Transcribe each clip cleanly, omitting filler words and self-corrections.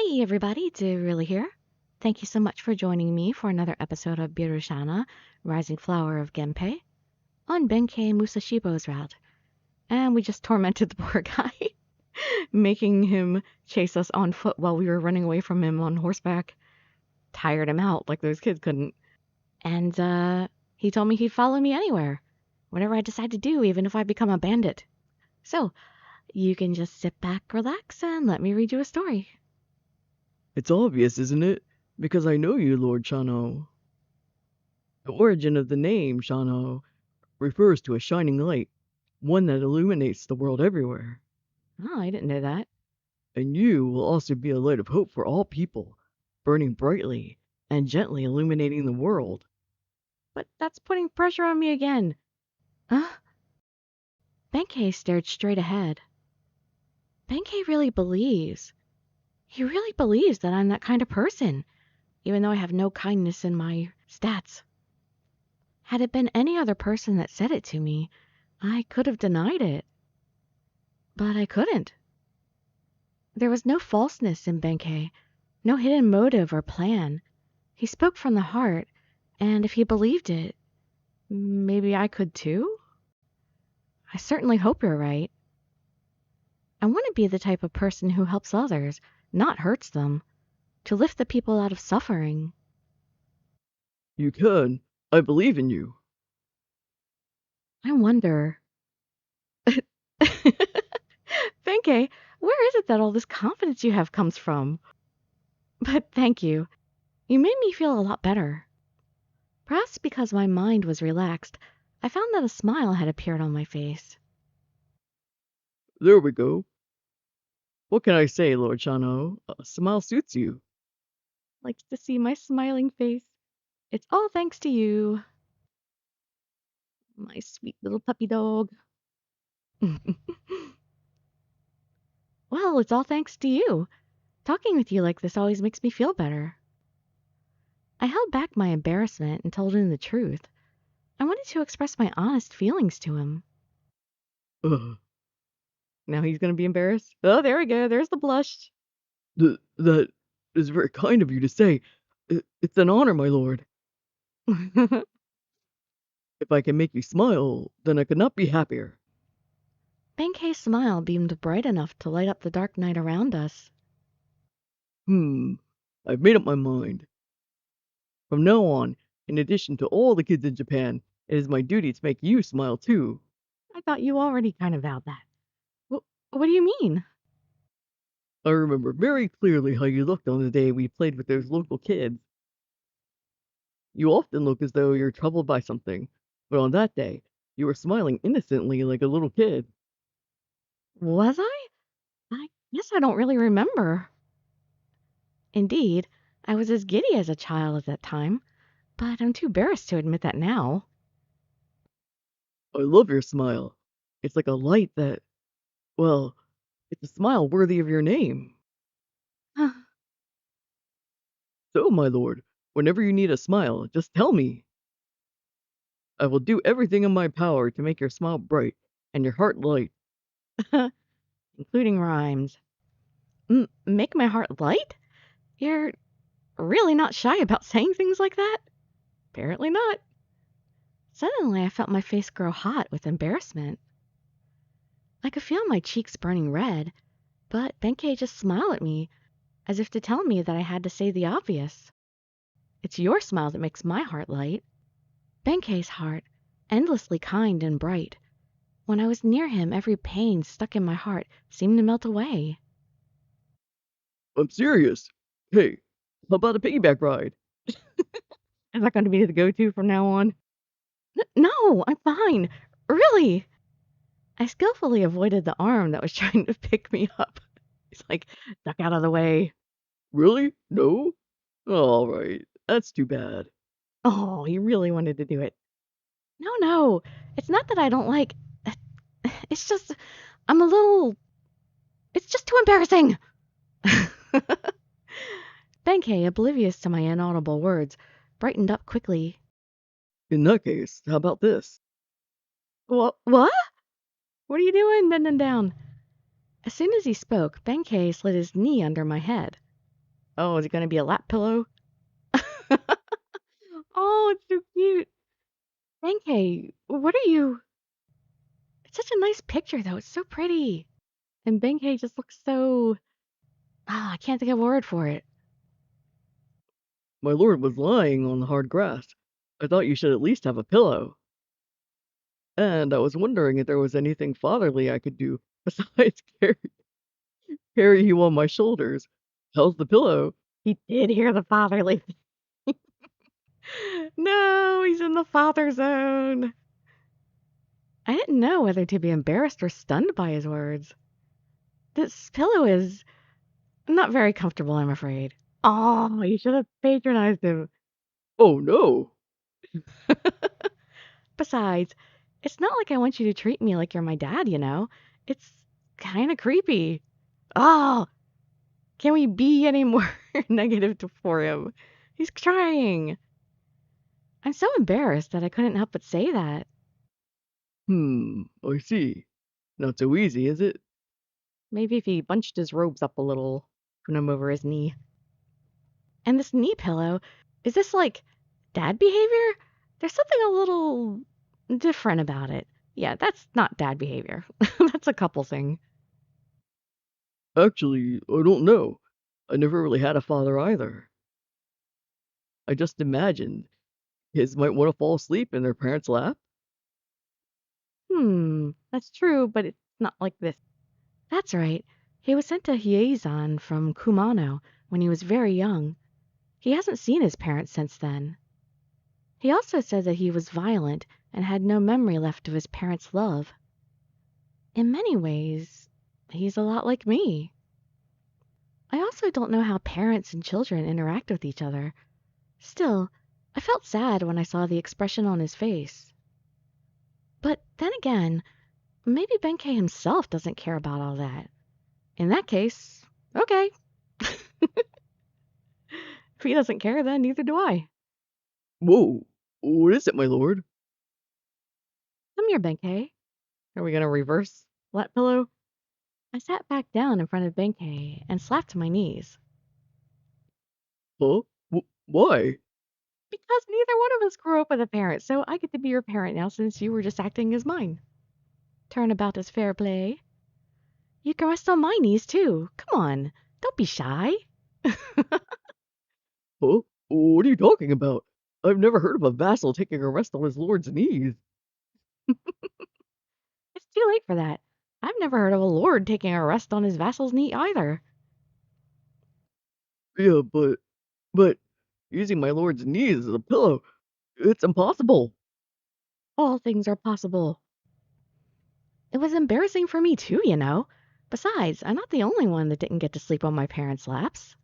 Hey everybody, Dirili here. Thank you so much for joining me for another episode of Birushana, Rising Flower of Genpei, on Benkei Musashibo's route. And we just tormented the poor guy, making him chase us on foot while we were running away from him on horseback. Tired him out like those kids couldn't. And he told me he'd follow me anywhere, whatever I decide to do, even if I become a bandit. So, you can just sit back, relax, and let me read you a story. It's obvious, isn't it? Because I know you, Lord Shano. The origin of the name Shano refers to a shining light, one that illuminates the world everywhere. Oh, I didn't know that. And you will also be a light of hope for all people, burning brightly and gently illuminating the world. But that's putting pressure on me again. Huh? Benkei stared straight ahead. Benkei really believes. He really believes that I'm that kind of person, even though I have no kindness in my stats. Had it been any other person that said it to me, I could have denied it. But I couldn't. There was no falseness in Benkei, no hidden motive or plan. He spoke from the heart, and if he believed it, maybe I could too? I certainly hope you're right. I want to be the type of person who helps others, not hurts them, to lift the people out of suffering. You can. I believe in you. I wonder. Benkei, where is it that all this confidence you have comes from? But thank you. You made me feel a lot better. Perhaps because my mind was relaxed, I found that a smile had appeared on my face. There we go. What can I say, Lord Shano? A smile suits you. Likes to see my smiling face. It's all thanks to you, my sweet little puppy dog. Well, it's all thanks to you. Talking with you like this always makes me feel better. I held back my embarrassment and told him the truth. I wanted to express my honest feelings to him. Ugh. Now he's going to be embarrassed. Oh, there we go. There's the blush. That is very kind of you to say. It's an honor, my lord. If I can make you smile, then I could not be happier. Benkei's smile beamed bright enough to light up the dark night around us. I've made up my mind. From now on, in addition to all the kids in Japan, it is my duty to make you smile too. I thought you already kind of vowed that. What do you mean? I remember very clearly how you looked on the day we played with those local kids. You often look as though you're troubled by something, but on that day, you were smiling innocently like a little kid. Was I? I guess I don't really remember. Indeed, I was as giddy as a child at that time, but I'm too embarrassed to admit that now. I love your smile. It's like a light that, well, it's a smile worthy of your name. So, my lord, whenever you need a smile, just tell me. I will do everything in my power to make your smile bright and your heart light. Including rhymes. Make my heart light? You're really not shy about saying things like that? Apparently not. Suddenly, I felt my face grow hot with embarrassment. I could feel my cheeks burning red, but Benkei just smiled at me, as if to tell me that I had to say the obvious. It's your smile that makes my heart light. Benkei's heart, endlessly kind and bright. When I was near him, every pain stuck in my heart seemed to melt away. I'm serious. Hey, how about a piggyback ride? Is that going to be the go-to from now on? No, I'm fine. Really. I skillfully avoided the arm that was trying to pick me up. It's like, duck out of the way. Really? No? All right. That's too bad. Oh, he really wanted to do it. No. It's not that I don't like... It's just... I'm a little... It's just too embarrassing. Benkei, oblivious to my inaudible words, brightened up quickly. In that case, how about this? What? What are you doing, bending down? As soon as he spoke, Benkei slid his knee under my head. Oh, is it going to be a lap pillow? Oh, it's so cute. Benkei, what are you? It's such a nice picture, though. It's so pretty. And Benkei just looks so. I can't think of a word for it. My lord was lying on the hard grass. I thought you should at least have a pillow. And I was wondering if there was anything fatherly I could do besides carry you on my shoulders. How's the pillow? He did hear the fatherly. No, he's in the father zone. I didn't know whether to be embarrassed or stunned by his words. This pillow is not very comfortable, I'm afraid. Oh, you should have patronized him. Oh no! Besides, it's not like I want you to treat me like you're my dad, you know? It's kind of creepy. Oh, can we be any more negative for him? He's trying. I'm so embarrassed that I couldn't help but say that. I see. Not so easy, is it? Maybe if he bunched his robes up a little, put him over his knee. And this knee pillow, is this like dad behavior? There's something a little different about it. Yeah, that's not dad behavior. That's a couple thing. Actually, I don't know. I never really had a father either. I just imagined kids might want to fall asleep in their parents' lap. That's true, but it's not like this. That's right. He was sent to Hyezan from Kumano when he was very young. He hasn't seen his parents since then. He also said that he was violent and had no memory left of his parents' love. In many ways, he's a lot like me. I also don't know how parents and children interact with each other. Still, I felt sad when I saw the expression on his face. But then again, maybe Benkei himself doesn't care about all that. In that case, okay. If he doesn't care, then neither do I. Whoa! What is it, my lord? Come here, Benkei. Are we going to reverse lap pillow? I sat back down in front of Benkei and slapped my knees. Huh? Why? Because neither one of us grew up with a parent, so I get to be your parent now since you were just acting as mine. Turnabout is fair play. You can rest on my knees too. Come on, don't be shy. Huh? What are you talking about? I've never heard of a vassal taking a rest on his lord's knees. It's too late for that. I've never heard of a lord taking a rest on his vassal's knee either. Yeah, but using my lord's knees as a pillow, it's impossible. All things are possible. It was embarrassing for me too, you know. Besides, I'm not the only one that didn't get to sleep on my parents' laps.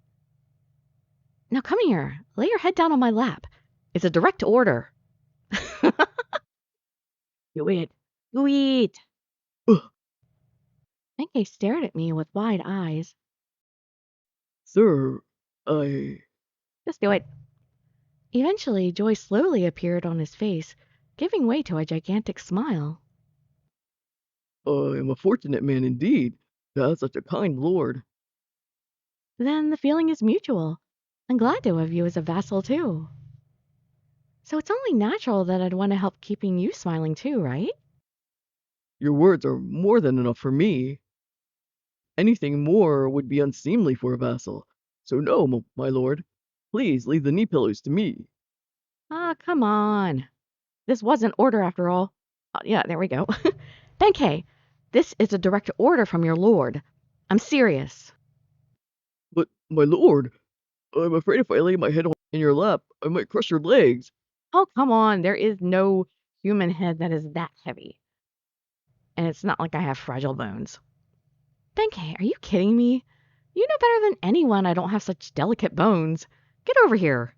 Now come here. Lay your head down on my lap. It's a direct order. Do it. Do it. Ugh, Benkei stared at me with wide eyes. sir, I Just do it. Eventually, joy slowly appeared on his face, giving way to a gigantic smile. am a fortunate man indeed to have such a kind lord. Then the feeling is mutual. I'm glad to have you as a vassal too. So it's only natural that I'd want to help keeping you smiling too, right? Your words are more than enough for me. Anything more would be unseemly for a vassal. So no, my lord. Please leave the knee pillows to me. Ah, come on. This was an order after all. Yeah, there we go. Benkei, this is a direct order from your lord. I'm serious. But my lord, I'm afraid if I lay my head in your lap, I might crush your legs. Oh, come on. There is no human head that is that heavy. And it's not like I have fragile bones. Benkei, are you kidding me? You know better than anyone I don't have such delicate bones. Get over here.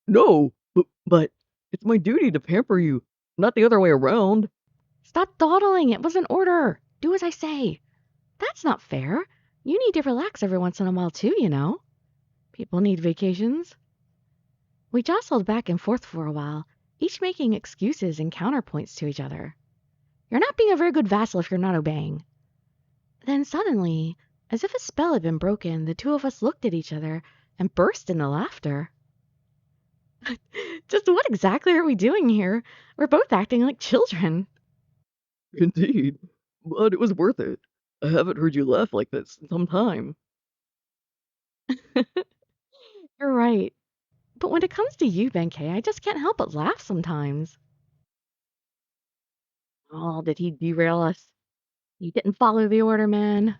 No, but it's my duty to pamper you, not the other way around. Stop dawdling. It was an order. Do as I say. That's not fair. You need to relax every once in a while too, you know. People need vacations. We jostled back and forth for a while, each making excuses and counterpoints to each other. You're not being a very good vassal if you're not obeying. Then suddenly, As if a spell had been broken, the two of us looked at each other and burst into laughter. Just what exactly are we doing here? We're both acting like children. Indeed, but it was worth it. I haven't heard you laugh like this in some time. You're right. But when it comes to you, Benkei, I just can't help but laugh sometimes. Oh, did he derail us? You didn't follow the order, man.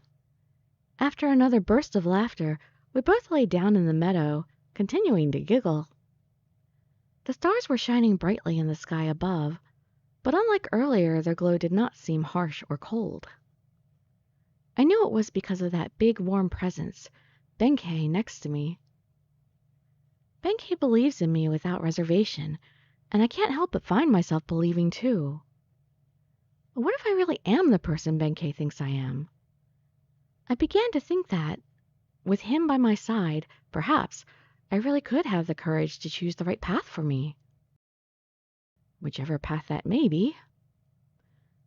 After another burst of laughter, we both lay down in the meadow, continuing to giggle. The stars were shining brightly in the sky above, but unlike earlier, their glow did not seem harsh or cold. I knew it was because of that big warm presence, Benkei, next to me. Benkei believes in me without reservation, and I can't help but find myself believing too. But what if I really am the person Benkei thinks I am? I began to think that, with him by my side, perhaps I really could have the courage to choose the right path for me. Whichever path that may be.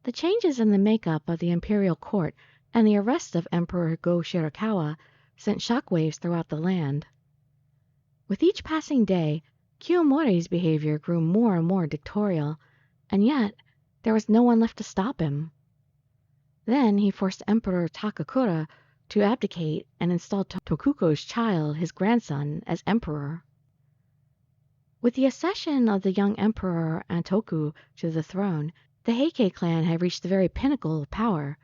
The changes in the makeup of the imperial court and the arrest of Emperor Go-Shirakawa sent shockwaves throughout the land. With each passing day, Kiyomori's behavior grew more and more dictatorial, and yet there was no one left to stop him. Then he forced Emperor Takakura to abdicate and installed Tokuko's child, his grandson, as emperor. With the accession of the young Emperor Antoku to the throne, the Heike clan had reached the very pinnacle of power.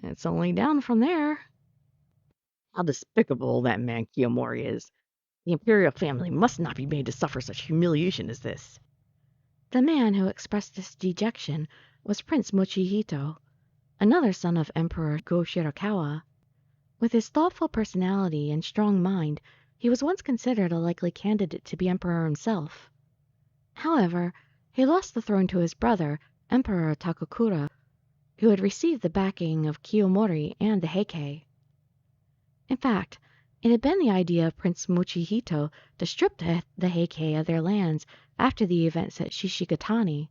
It's only down from there. How despicable that man Kiyomori is. The imperial family must not be made to suffer such humiliation as this. The man who expressed this dejection was Prince Mochihito, another son of Emperor Go-Shirakawa. With his thoughtful personality and strong mind, he was once considered a likely candidate to be emperor himself. However, he lost the throne to his brother, Emperor Takakura, who had received the backing of Kiyomori and the Heike. In fact, it had been the idea of Prince Mochihito to strip the Heike of their lands after the events at Shishigatani.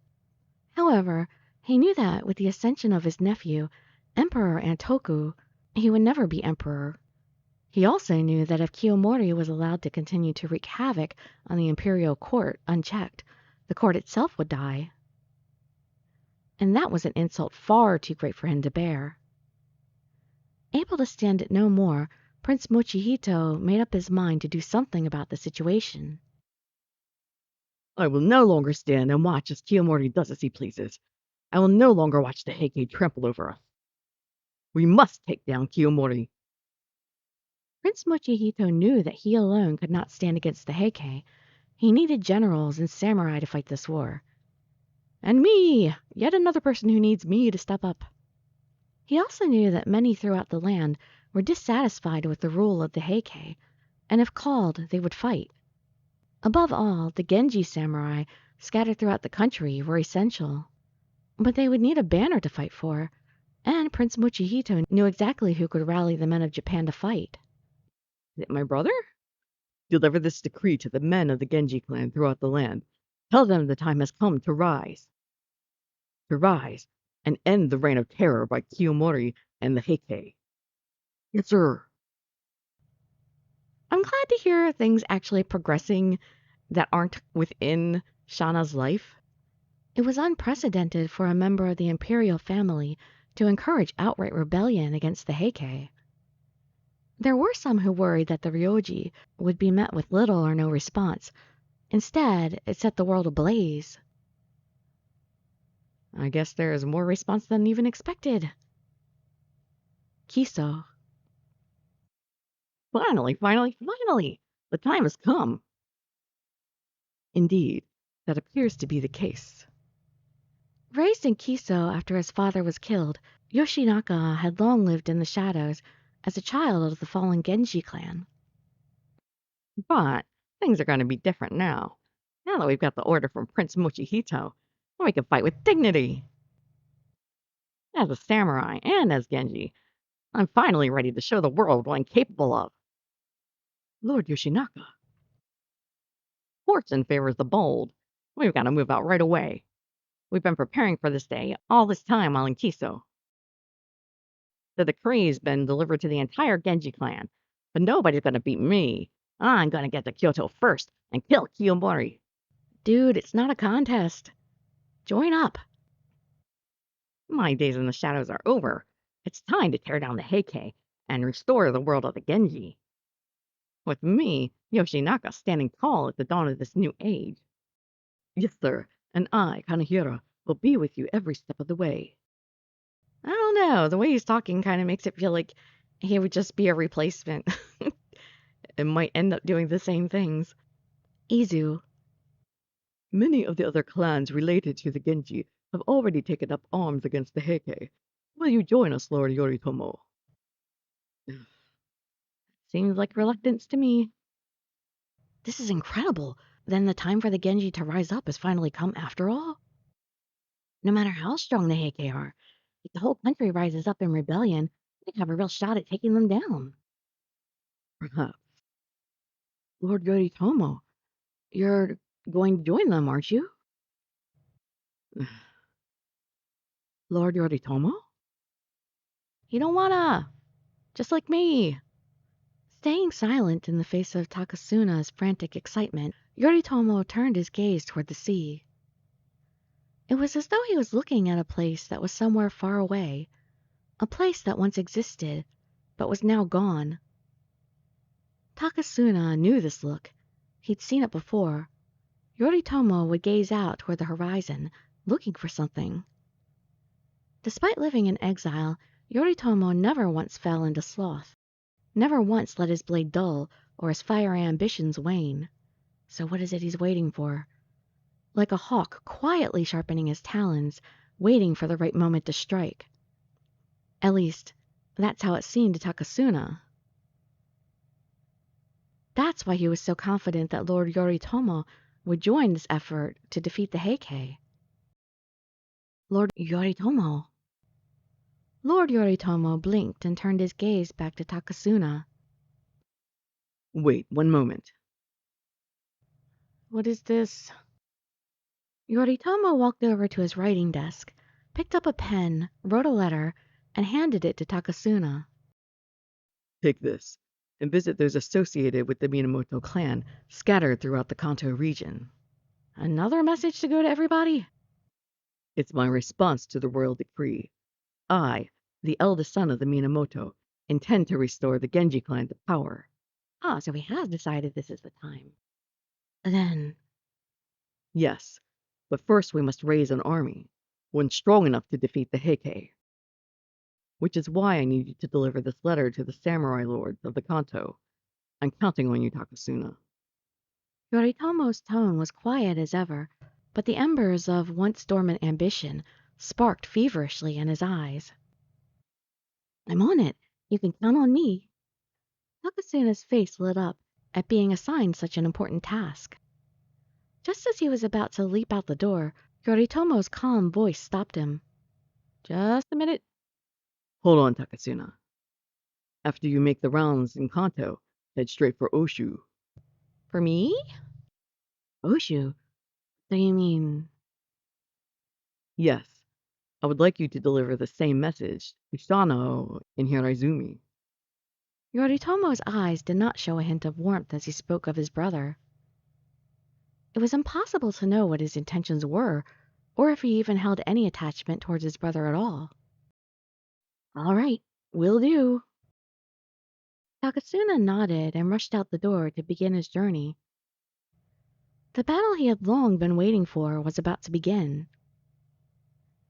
However, he knew that with the ascension of his nephew, Emperor Antoku, he would never be emperor. He also knew that if Kiyomori was allowed to continue to wreak havoc on the imperial court unchecked, the court itself would die. And that was an insult far too great for him to bear. Able to stand it no more, Prince Mochihito made up his mind to do something about the situation. I will no longer stand and watch as Kiyomori does as he pleases. I will no longer watch the Heike trample over us. We must take down Kiyomori. Prince Mochihito knew that he alone could not stand against the Heike. He needed generals and samurai to fight this war. And me! Yet another person who needs me to step up. He also knew that many throughout the land were dissatisfied with the rule of the Heike, and if called, they would fight. Above all, the Genji samurai scattered throughout the country were essential. But they would need a banner to fight for, and Prince Mochihito knew exactly who could rally the men of Japan to fight. Is it my brother? Deliver this decree to the men of the Genji clan throughout the land. Tell them the time has come to rise. To rise and end the reign of terror by Kiyomori and the Heike. Yes, sir. I'm glad to hear things actually progressing that aren't within Shana's life. It was unprecedented for a member of the imperial family to encourage outright rebellion against the Heike. There were some who worried that the Ryoji would be met with little or no response. Instead, it set the world ablaze. I guess there is more response than even expected. Kiso. Finally, finally, finally! The time has come. Indeed, that appears to be the case. Raised in Kiso after his father was killed, Yoshinaka had long lived in the shadows as a child of the fallen Genji clan. But things are going to be different now. Now that we've got the order from Prince Mochihito, we can fight with dignity. As a samurai and as Genji, I'm finally ready to show the world what I'm capable of. Lord Yoshinaka. Fortune favors the bold. We've got to move out right away. We've been preparing for this day all this time while in Kiso. The decree's been delivered to the entire Genji clan, but nobody's gonna beat me. I'm gonna get to Kyoto first and kill Kiyomori. Dude, it's not a contest. Join up. My days in the shadows are over. It's time to tear down the Heike and restore the world of the Genji. With me, Yoshinaka, standing tall at the dawn of this new age. Yes, sir, and I, Kanehira, will be with you every step of the way. I don't know. The way he's talking kind of makes it feel like he would just be a replacement. It might end up doing the same things. Izu. Many of the other clans related to the Genji have already taken up arms against the Heike. Will you join us, Lord Yoritomo? Seems like reluctance to me. This is incredible. Then the time for the Genji to rise up has finally come after all? No matter how strong the Heike are, if the whole country rises up in rebellion, we have a real shot at taking them down. Perhaps. Lord Yoritomo, you're going to join them, aren't you? Lord Yoritomo? You don't wanna. Just like me. Staying silent in the face of Takasuna's frantic excitement, Yoritomo turned his gaze toward the sea. It was as though he was looking at a place that was somewhere far away, a place that once existed, but was now gone. Takasuna knew this look. He'd seen it before. Yoritomo would gaze out toward the horizon, looking for something. Despite living in exile, Yoritomo never once fell into sloth, never once let his blade dull or his fiery ambitions wane. So what is it he's waiting for? Like a hawk quietly sharpening his talons, waiting for the right moment to strike. At least, that's how it seemed to Takasuna. That's why he was so confident that Lord Yoritomo would join this effort to defeat the Heike. Lord Yoritomo. Lord Yoritomo blinked and turned his gaze back to Takasuna. Wait, one moment. What is this? Yoritomo walked over to his writing desk, picked up a pen, wrote a letter, and handed it to Takasuna. Take this, and visit those associated with the Minamoto clan scattered throughout the Kanto region. Another message to go to everybody? It's my response to the royal decree. I, the eldest son of the Minamoto, intend to restore the Genji clan to power. Ah, so he has decided this is the time. Then, Yes, but first we must raise an army, one strong enough to defeat the Heike. Which is why I need you to deliver this letter to the samurai lords of the Kanto. I'm counting on you, Takasuna. Yoritomo's tone was quiet as ever, but the embers of once dormant ambition sparked feverishly in his eyes. I'm on it. You can count on me. Takasuna's face lit up at being assigned such an important task. Just as he was about to leap out the door, Yoritomo's calm voice stopped him. Just a minute. Hold on, Takasuna. After you make the rounds in Kanto, head straight for Oshu. For me? Oshu? So you mean... Yes, I would like you to deliver the same message to Shano in Hiraizumi. Yoritomo's eyes did not show a hint of warmth as he spoke of his brother. It was impossible to know what his intentions were, or if he even held any attachment towards his brother at all. All right, will do. Takasuna nodded and rushed out the door to begin his journey. The battle he had long been waiting for was about to begin.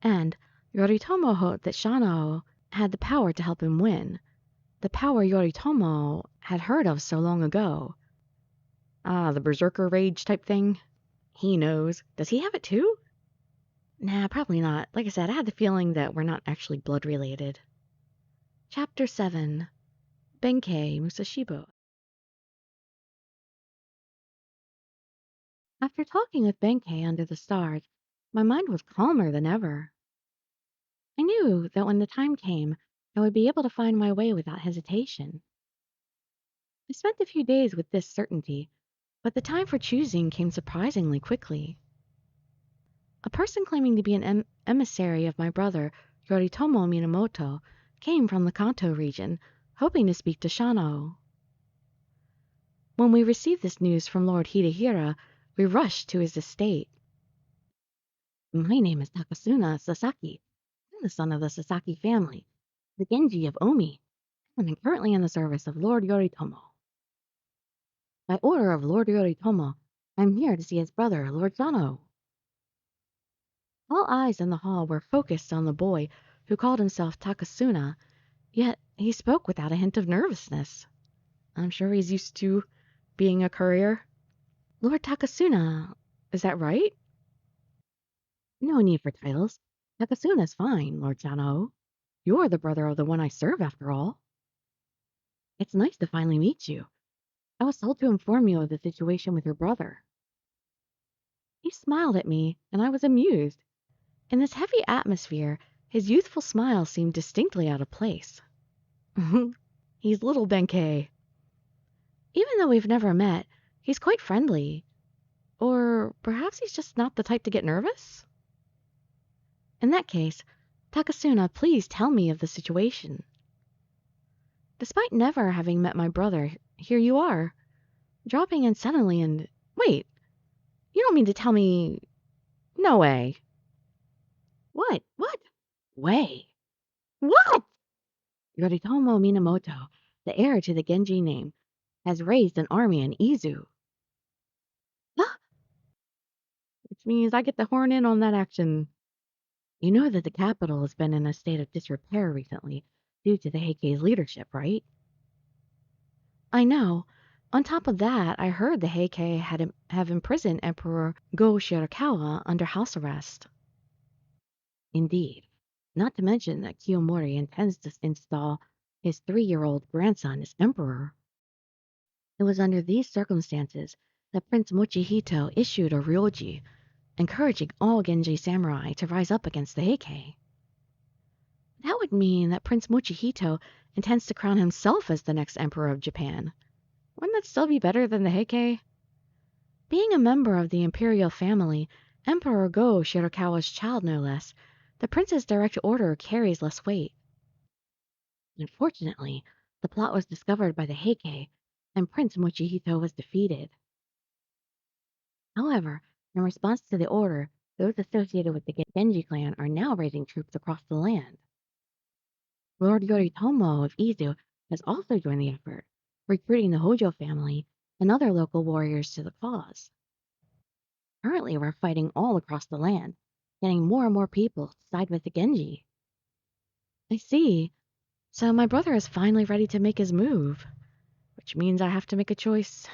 And Yoritomo hoped that Shano had the power to help him win, the power Yoritomo had heard of so long ago. Ah, the berserker rage type thing. He knows. Does he have it too? Nah, probably not. Like I said, I had the feeling that we're not actually blood related. Chapter 7. Benkei Musashibo. After talking with Benkei under the stars, my mind was calmer than ever. I knew that when the time came, I would be able to find my way without hesitation. I spent a few days with this certainty, but the time for choosing came surprisingly quickly. A person claiming to be an emissary of my brother, Yoritomo Minamoto, came from the Kanto region, hoping to speak to Shano. When we received this news from Lord Hidehira, we rushed to his estate. My name is Takasuna Sasaki. I'm the son of the Sasaki family, the Genji of Omi, and I'm currently in the service of Lord Yoritomo. By order of Lord Yoritomo, I'm here to see his brother, Lord Shano. All eyes in the hall were focused on the boy who called himself Takasuna, yet he spoke without a hint of nervousness. I'm sure he's used to being a courier. Lord Takasuna, is that right? No need for titles. Takasuna's fine, Lord Shano. You're the brother of the one I serve, after all. It's nice to finally meet you. I was told to inform you of the situation with your brother. He smiled at me, and I was amused. In this heavy atmosphere, his youthful smile seemed distinctly out of place. He's little Benkei. Even though we've never met, he's quite friendly. Or perhaps he's just not the type to get nervous? In that case, Takasuna, please tell me of the situation. Despite never having met my brother, here you are, dropping in suddenly and... Wait, you don't mean to tell me... No way. What? What? Way. What? Yoritomo Minamoto, the heir to the Genji name, has raised an army in Izu. Ah! Which means I get to horn in on that action. You know that the capital has been in a state of disrepair recently due to the Heike's leadership, right? I know. On top of that, I heard the Heike have imprisoned Emperor Go Shirakawa under house arrest. Indeed. Not to mention that Kiyomori intends to install his 3-year-old grandson as emperor. It was under these circumstances that Prince Mochihito issued a ryoji, encouraging all Genji samurai to rise up against the Heike. That would mean that Prince Mochihito intends to crown himself as the next emperor of Japan. Wouldn't that still be better than the Heike? Being a member of the imperial family, Emperor Go Shirakawa's child no less, the prince's direct order carries less weight. Unfortunately, the plot was discovered by the Heike, and Prince Mochihito was defeated. However, in response to the order, those associated with the Genji clan are now raising troops across the land. Lord Yoritomo of Izu has also joined the effort, recruiting the Hojo family and other local warriors to the cause. Currently, we're fighting all across the land, getting more and more people to side with the Genji. I see. So my brother is finally ready to make his move, which means I have to make a choice.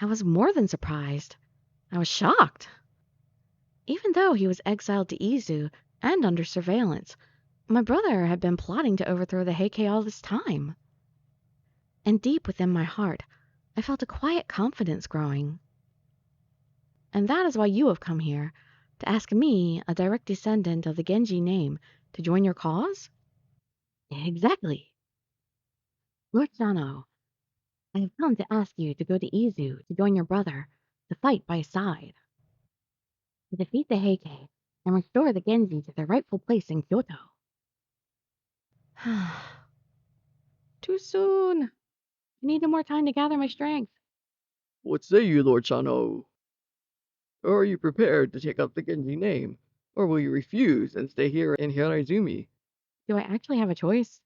I was more than surprised. I was shocked. Even though he was exiled to Izu and under surveillance, my brother had been plotting to overthrow the Heike all this time. And deep within my heart, I felt a quiet confidence growing. And that is why you have come here, to ask me, a direct descendant of the Genji name, to join your cause? Exactly. Lord Shano, I have come to ask you to go to Izu to join your brother, to fight by his side, to defeat the Heike and restore the Genji to their rightful place in Kyoto. Too soon. I needed more time to gather my strength. What say you, Lord Shano? Are you prepared to take up the Genji name, or will you refuse and stay here in Hiraizumi? Do I actually have a choice?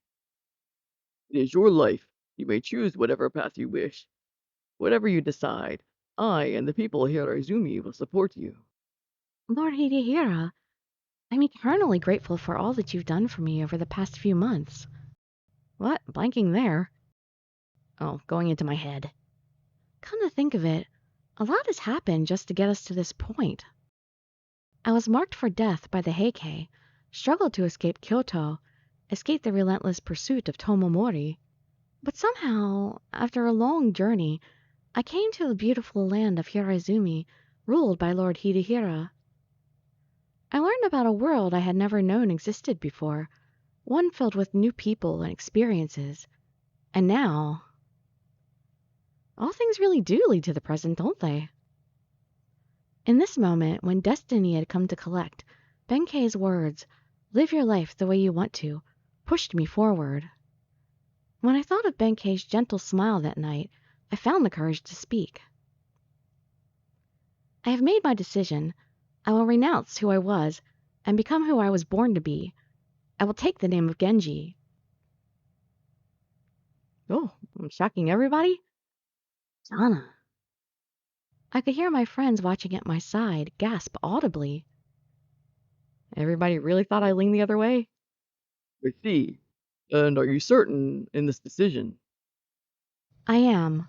It is your life. You may choose whatever path you wish. Whatever you decide, I and the people of Hiraizumi will support you. Lord Hidehira, I'm eternally grateful for all that you've done for me over the past few months. What? Blanking there. Oh, going into my head. Come to think of it, a lot has happened just to get us to this point. I was marked for death by the Heike, struggled to escape Kyoto, escaped the relentless pursuit of Tomomori, but somehow, after a long journey, I came to the beautiful land of Hiraizumi, ruled by Lord Hidehira. I learned about a world I had never known existed before, one filled with new people and experiences. And now... all things really do lead to the present, don't they? In this moment, when destiny had come to collect, Benkei's words, "Live your life the way you want to," pushed me forward. When I thought of Benkei's gentle smile that night, I found the courage to speak. I have made my decision. I will renounce who I was and become who I was born to be. I will take the name of Genji. Oh, I'm shocking everybody? Sana. I could hear my friends watching at my side gasp audibly. Everybody really thought I leaned the other way? I see. And are you certain in this decision? I am.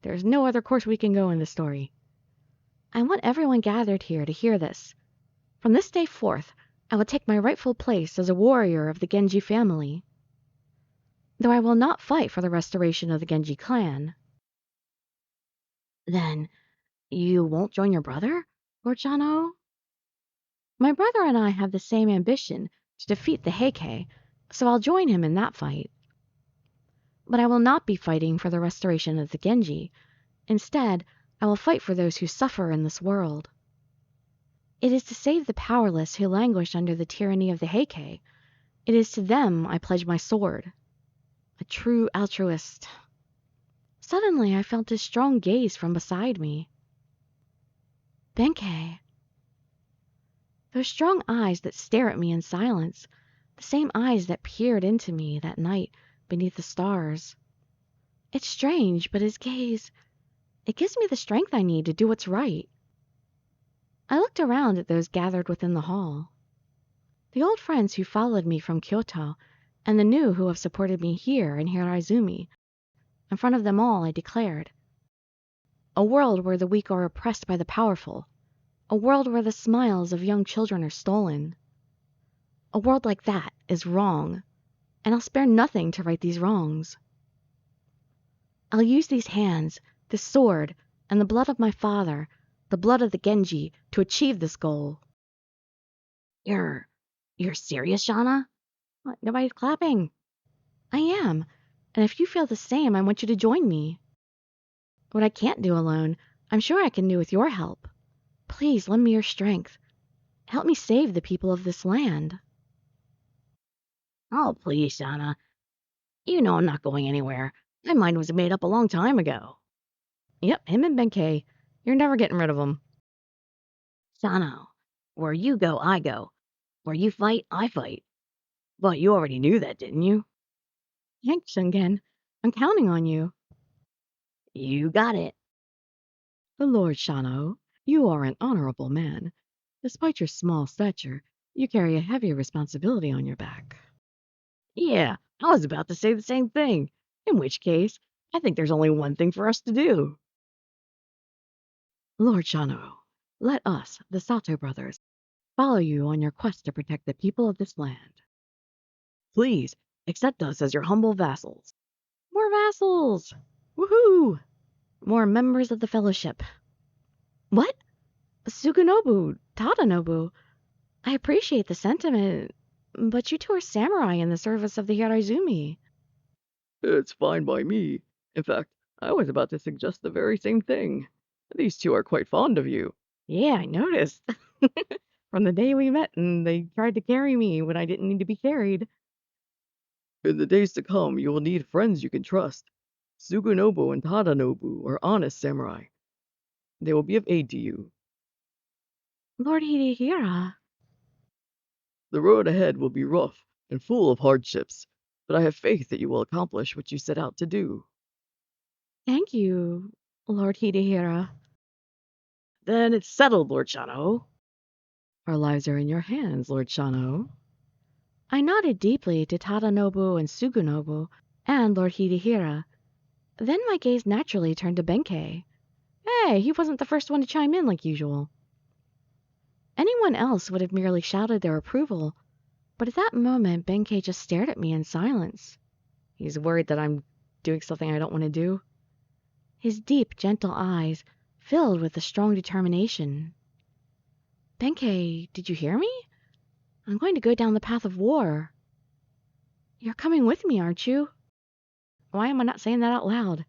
There's no other course we can go in this story. I want everyone gathered here to hear this. From this day forth, I will take my rightful place as a warrior of the Genji family. Though I will not fight for the restoration of the Genji clan. Then, you won't join your brother, Lord Shano? My brother and I have the same ambition to defeat the Heike, so I'll join him in that fight. But I will not be fighting for the restoration of the Genji. Instead, I will fight for those who suffer in this world. It is to save the powerless who languish under the tyranny of the Heike. It is to them I pledge my sword. A true altruist. Suddenly I felt his strong gaze from beside me. Benkei. Those strong eyes that stare at me in silence, the same eyes that peered into me that night beneath the stars. It's strange, but his gaze, it gives me the strength I need to do what's right. I looked around at those gathered within the hall. The old friends who followed me from Kyoto, and the new who have supported me here in Hiraizumi. In front of them all, I declared, a world where the weak are oppressed by the powerful. A world where the smiles of young children are stolen. A world like that is wrong, and I'll spare nothing to right these wrongs. I'll use these hands, this sword, and the blood of my father, the blood of the Genji, to achieve this goal. You're serious, Shauna? What, nobody's clapping. I am, and if you feel the same, I want you to join me. What I can't do alone, I'm sure I can do with your help. Please lend me your strength. Help me save the people of this land. Oh, please, Shauna. You know I'm not going anywhere. My mind was made up a long time ago. Yep, him and Benkei. You're never getting rid of him. Shano, where you go, I go. Where you fight, I fight. But you already knew that, didn't you? Thanks, Shungen. I'm counting on you. You got it. Lord Shano, you are an honorable man. Despite your small stature, you carry a heavy responsibility on your back. Yeah, I was about to say the same thing. In which case, I think there's only one thing for us to do. Lord Shano, let us, the Sato brothers, follow you on your quest to protect the people of this land. Please, accept us as your humble vassals. More vassals! Woohoo! More members of the fellowship. What? Sugunobu, Tadanobu. I appreciate the sentiment, but you two are samurai in the service of the Hiraizumi. It's fine by me. In fact, I was about to suggest the very same thing. These two are quite fond of you. Yeah, I noticed. From the day we met and they tried to carry me when I didn't need to be carried. In the days to come, you will need friends you can trust. Sugunobu and Tadanobu are honest samurai. They will be of aid to you. Lord Hidehira. The road ahead will be rough and full of hardships, but I have faith that you will accomplish what you set out to do. Thank you, Lord Hidehira. Then it's settled, Lord Shano. Our lives are in your hands, Lord Shano. I nodded deeply to Tadanobu and Sugunobu and Lord Hidehira. Then my gaze naturally turned to Benkei. Hey, he wasn't the first one to chime in like usual. Anyone else would have merely shouted their approval, but at that moment Benkei just stared at me in silence. He's worried that I'm doing something I don't want to do. His deep, gentle eyes filled with a strong determination. Benkei, did you hear me? I'm going to go down the path of war. You're coming with me, aren't you? Why am I not saying that out loud?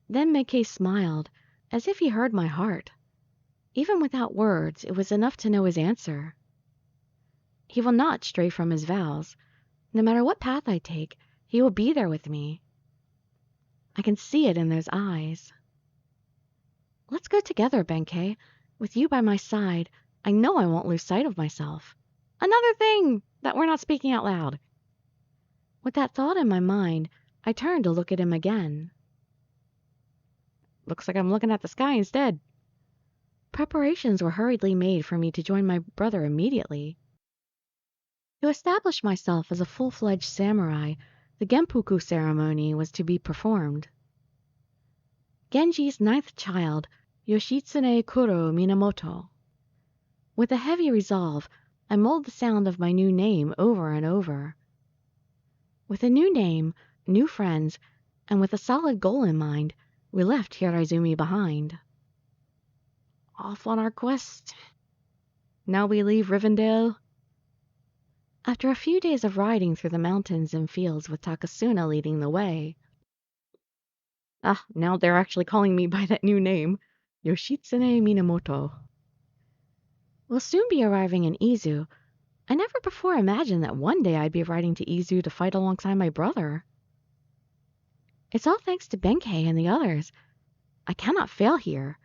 Then Benkei smiled, as if he heard my heart. Even without words, it was enough to know his answer. He will not stray from his vows. No matter what path I take, he will be there with me. I can see it in those eyes. Let's go together, Benkei. With you by my side, I know I won't lose sight of myself. Another thing that we're not speaking out loud. With that thought in my mind, I turned to look at him again. Looks like I'm looking at the sky instead. Preparations were hurriedly made for me to join my brother immediately. To establish myself as a full-fledged samurai, the Genpuku ceremony was to be performed. Genji's ninth child, Yoshitsune Kuro Minamoto. With a heavy resolve, I mulled the sound of my new name over and over. With a new name, new friends, and with a solid goal in mind, we left Hiraizumi behind. Off on our quest. Now we leave Rivendell. After a few days of riding through the mountains and fields with Takasuna leading the way. Now they're actually calling me by that new name, Yoshitsune Minamoto. We'll soon be arriving in Izu. I never before imagined that one day I'd be riding to Izu to fight alongside my brother. It's all thanks to Benkei and the others. I cannot fail here.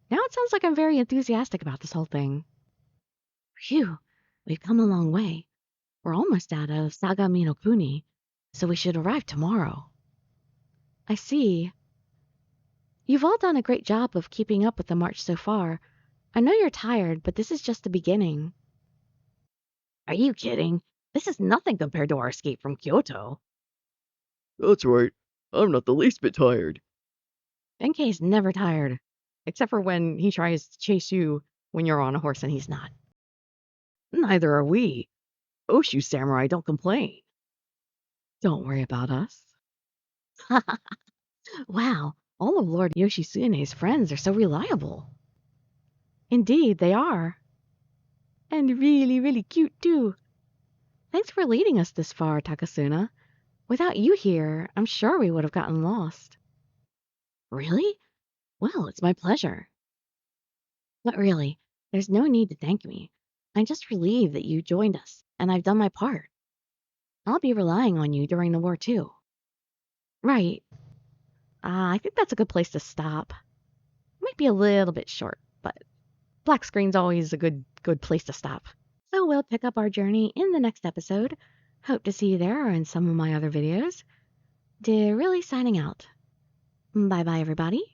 Now it sounds like I'm very enthusiastic about this whole thing. Phew, we've come a long way. We're almost out of Sagami no Kuni, so we should arrive tomorrow. I see. You've all done a great job of keeping up with the march so far. I know you're tired, but this is just the beginning. Are you kidding? This is nothing compared to our escape from Kyoto. That's right. I'm not the least bit tired. Benkei's never tired, except for when he tries to chase you when you're on a horse and he's not. Neither are we. Oshu samurai don't complain. Don't worry about us. Wow, all of Lord Yoshitsune's friends are so reliable. Indeed, they are. And really, really cute, too. Thanks for leading us this far, Takasuna. Without you here, I'm sure we would have gotten lost. Really? Well, it's my pleasure. But really, there's no need to thank me. I'm just relieved that you joined us, and I've done my part. I'll be relying on you during the war, too. Right. I think that's a good place to stop. Might be a little bit short, but black screen's always a good place to stop. So we'll pick up our journey in the next episode. Hope to see you there or in some of my other videos. Dirili signing out. Bye-bye, everybody.